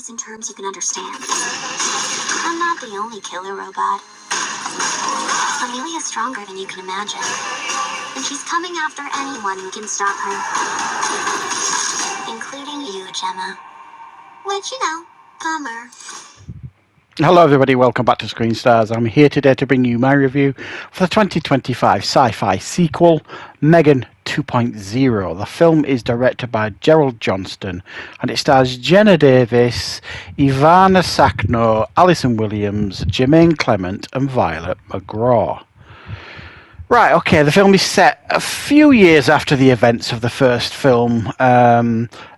this in terms you can understand. I'm not the only killer robot. Amelia's stronger than you can imagine. And she's coming after anyone who can stop her. Including you, Gemma. Which, bummer. Hello everybody, welcome back to Screenstars. I'm here today to bring you my review for the 2025 sci-fi sequel, M3gan 2.0. The film is directed by Gerald Johnston and it stars Jenna Davis, Ivana Sakno, Alison Williams, Jermaine Clement and Violet McGraw. Right, okay, the film is set a few years after the events of the first film.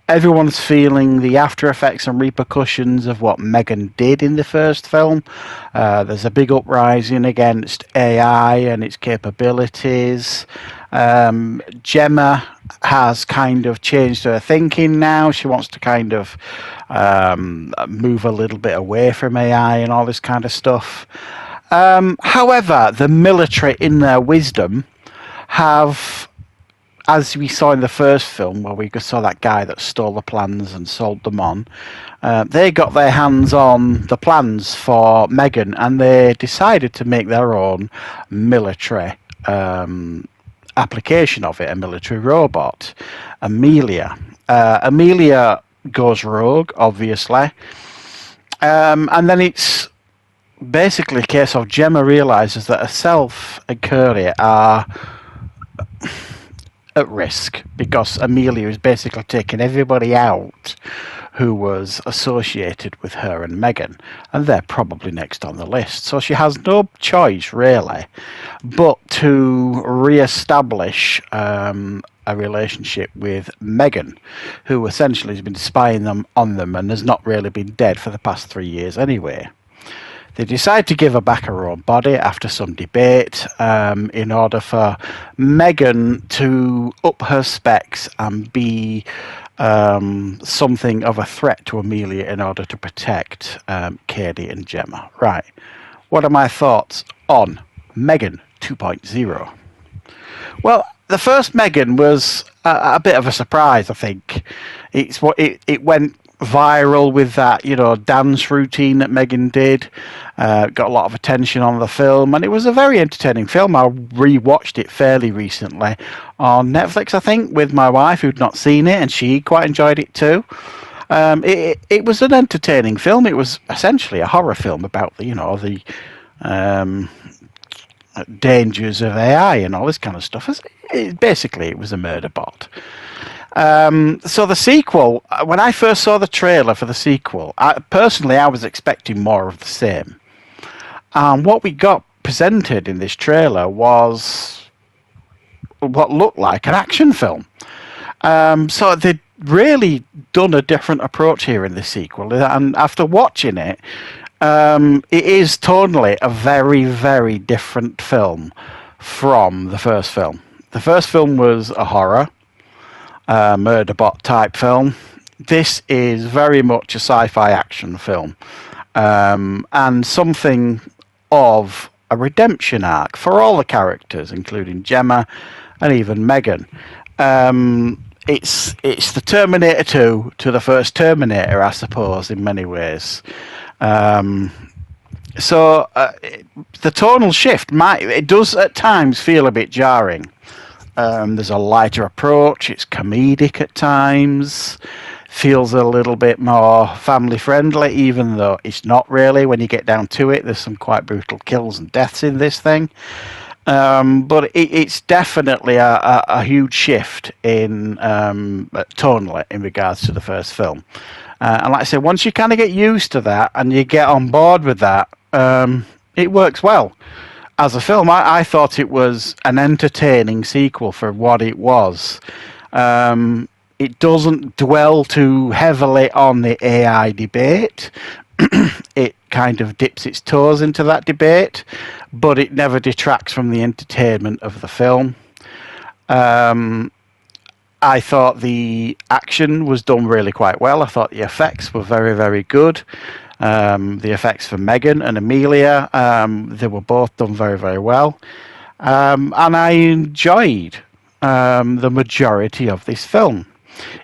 Everyone's feeling the after effects and repercussions of what M3gan did in the first film. There's a big uprising against AI and its capabilities. Gemma has kind of changed her thinking now. She wants to kind of move a little bit away from AI and all this kind of stuff. However, the military, in their wisdom, have, as we saw in the first film, where we saw that guy that stole the plans and sold them on, they got their hands on the plans for M3gan and they decided to make their own military application of it, a military robot, Amelia. Amelia goes rogue, obviously, and then it's basically a case of Gemma realises that herself and Curly are at risk because Amelia is basically taking everybody out who was associated with her and M3gan, and they're probably next on the list. So she has no choice really but to re-establish a relationship with M3gan, who essentially has been spying on them and has not really been dead for the past 3 years anyway. They decide to give her back her own body after some debate in order for M3gan to up her specs and be something of a threat to Amelia in order to protect Katie and Gemma. Right. What are my thoughts on M3gan 2.0? Well, the first M3gan was a bit of a surprise, I think. It went viral with that, dance routine that M3gan did. Got a lot of attention on the film, and it was a very entertaining film. I rewatched it fairly recently on Netflix, I think, with my wife who'd not seen it, and she quite enjoyed it too. It was an entertaining film. It was essentially a horror film about the dangers of AI and all this kind of stuff. Basically, it was a murder bot. So the sequel, when I first saw the trailer for the sequel, I was expecting more of the same. What we got presented in this trailer was what looked like an action film. So they'd really done a different approach here in this sequel. And after watching it, it is tonally a very, very different film from the first film. The first film was a horror, murder bot type film. This is very much a sci-fi action film, and something of a redemption arc for all the characters, including Gemma and even M3gan. It's the Terminator 2 to the first Terminator, I suppose, in many ways. So the tonal shift it does at times feel a bit jarring. There's a lighter approach. It's comedic at times. Feels a little bit more family friendly, even though it's not really when you get down to it. There's some quite brutal kills and deaths in this thing. But it's definitely a huge shift in tonally in regards to the first film. And like I said, once you kind of get used to that and you get on board with that, it works well. As a film, I thought it was an entertaining sequel for what it was. It doesn't dwell too heavily on the AI debate. It kind of dips its toes into that debate, but it never detracts from the entertainment of the film. I thought the action was done really quite well. I thought the effects were very, very good. The effects for M3gan and Amelia, they were both done very, very well. And I enjoyed the majority of this film.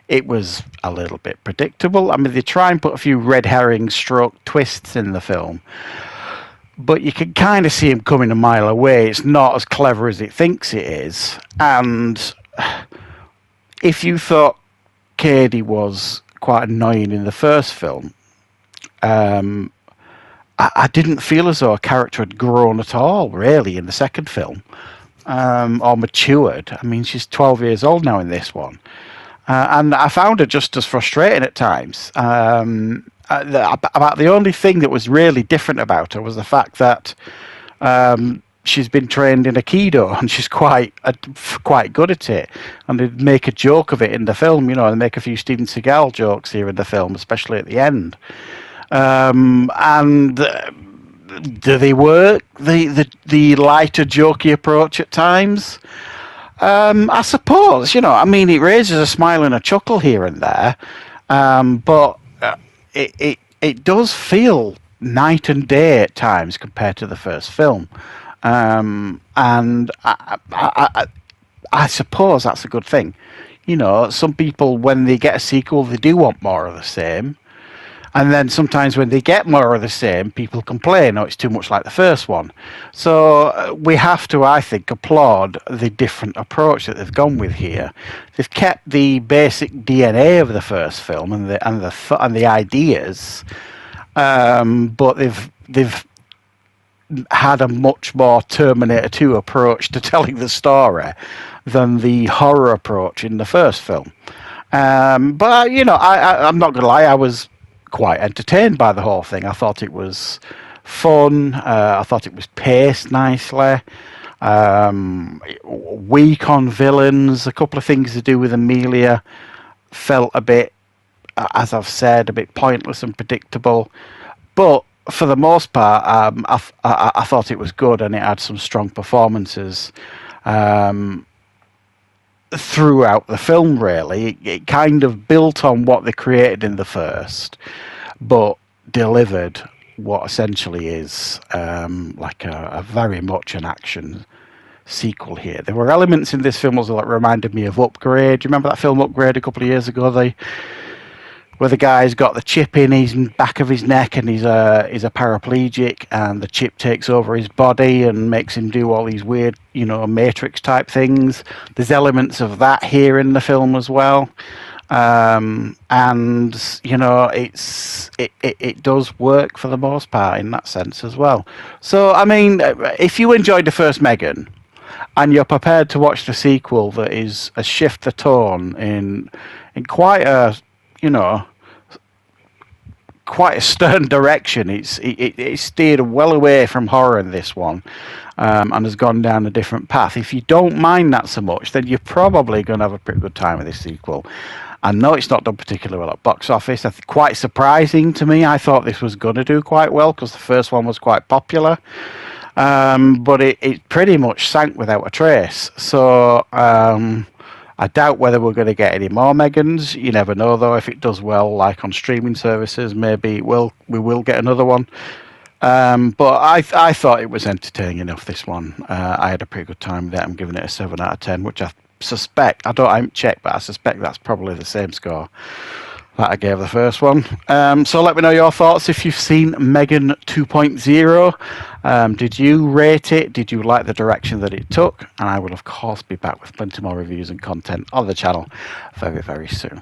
It was a little bit predictable. I mean, they try and put a few red herring stroke twists in the film, but you can kind of see him coming a mile away. It's not as clever as it thinks it is. And if you thought Cady was quite annoying in the first film, I didn't feel as though a character had grown at all, really, in the second film, or matured. I mean, she's 12 years old now in this one. And I found her just as frustrating at times. About the only thing that was really different about her was the fact that she's been trained in Aikido and she's quite good at it. And they'd make a joke of it in the film, you know, and make a few Steven Seagal jokes here in the film, especially at the end. Do they work? The lighter, jokey approach at times. I suppose, you know, I mean, it raises a smile and a chuckle here and there, but it does feel night and day at times compared to the first film, and I suppose that's a good thing. You know, some people, when they get a sequel, they do want more of the same. And then sometimes when they get more of the same, people complain, oh, it's too much like the first one. So we have to, I think, applaud the different approach that they've gone with here. They've kept the basic DNA of the first film and the ideas, but they've had a much more Terminator 2 approach to telling the story than the horror approach in the first film. But you know, I'm not gonna lie, I was quite entertained by the whole thing. I thought it was fun. I thought it was paced nicely. Weak on villains. A couple of things to do with Amelia felt a bit, as I've said, a bit pointless and predictable. But for the most part, I thought it was good, and it had some strong performances throughout the film. Really, it kind of built on what they created in the first, but delivered what essentially is like a very much an action sequel here. There were elements in this film also that reminded me of Upgrade. Do you remember that film Upgrade a couple of years ago? Where the guy's got the chip in his back of his neck and he's a paraplegic, and the chip takes over his body and makes him do all these weird, you know, Matrix type things. There's elements of that here in the film as well, and you know, it does work for the most part in that sense as well. So I mean, if you enjoyed the first M3gan and you're prepared to watch the sequel that is a shift the tone in quite a, you know, quite a stern direction. It's steered well away from horror in this one, and has gone down a different path. If you don't mind that so much, then you're probably going to have a pretty good time with this sequel. I know it's not done particularly well at box office. Quite surprising to me. I thought this was going to do quite well because the first one was quite popular, but it pretty much sank without a trace. So I doubt whether we're going to get any more M3gans. You never know, though. If it does well, like on streaming services, maybe we will get another one. But I thought it was entertaining enough, this one. I had a pretty good time with it. I'm giving it a 7 out of 10, which I haven't checked, but I suspect that's probably the same score that I gave the first one. So let me know your thoughts if you've seen M3gan 2.0. Did you rate it? Did you like the direction that it took? And I will, of course, be back with plenty more reviews and content on the channel very, very soon.